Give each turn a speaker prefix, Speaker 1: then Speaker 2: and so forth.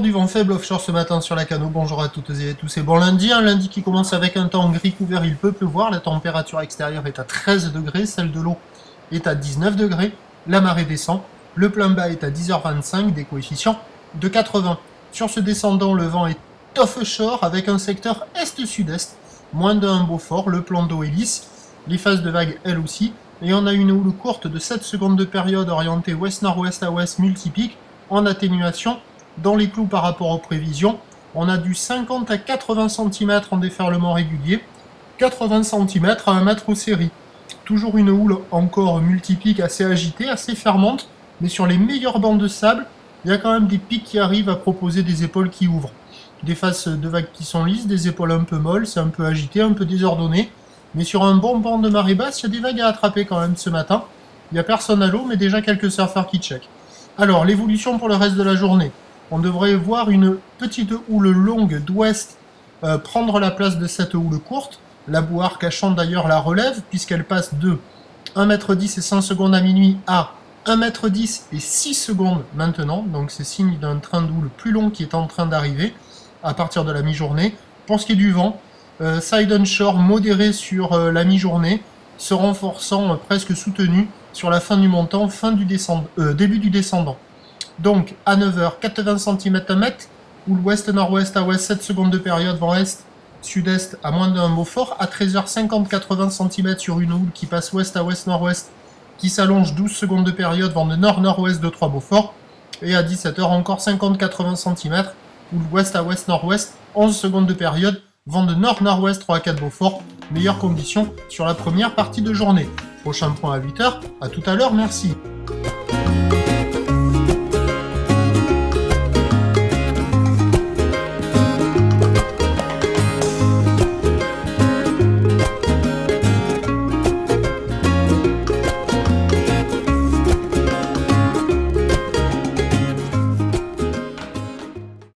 Speaker 1: Retour du vent faible offshore ce matin sur la Cano. Bonjour à toutes et à tous. C'est bon lundi, un lundi qui commence avec un temps gris couvert, il peut pleuvoir. La température extérieure est à 13 degrés, celle de l'eau est à 19 degrés. La marée descend, le plein bas est à 10h25, des coefficients de 80. Sur ce descendant, le vent est offshore avec un secteur est-sud-est, moins d'un Beaufort, le plan d'eau est lisse, les phases de vague elles aussi, et on a une houle courte de 7 secondes de période orientée ouest-nord-ouest à ouest multipique, en atténuation, dans les clous par rapport aux prévisions. On a du 50 à 80 cm en déferlement régulier, 80 cm à 1 mètre aux séries. Toujours une houle encore multipique assez agitée, assez fermante, mais sur les meilleures bancs de sable, il y a quand même des pics qui arrivent à proposer des épaules qui ouvrent. Des faces de vagues qui sont lisses, des épaules un peu molles, c'est un peu agité, un peu désordonné. Mais sur un bon banc de marée basse, il y a des vagues à attraper quand même ce matin. Il n'y a personne à l'eau, mais déjà quelques surfeurs qui checkent. Alors, l'évolution pour le reste de la journée. On devrait voir une petite houle longue d'ouest prendre la place de cette houle courte. La bouard cachant d'ailleurs la relève, puisqu'elle passe de 1,10 m et 5 secondes à minuit à 1,10 m et 6 secondes maintenant. Donc c'est signe d'un train de houle plus long qui est en train d'arriver à partir de la mi-journée. Pour ce qui est du vent, side onshore modéré sur la mi-journée, se renforçant presque soutenu sur la fin du montant, début du descendant. Donc à 9h, 80 cm à mètre, houle ouest-nord-ouest à ouest, 7 secondes de période, vent est, sud-est à moins d'un Beaufort. À 13h50, 80 cm sur une houle qui passe ouest à ouest-nord-ouest, qui s'allonge 12 secondes de période, vent de nord-nord-ouest de 3 Beaufort. Et à 17h, encore 50-80 cm, houle ouest à ouest-nord-ouest, 11 secondes de période, vent de nord-nord-ouest 3 à 4 Beaufort. Meilleures conditions sur la première partie de journée. Prochain point à 8h, à tout à l'heure, merci.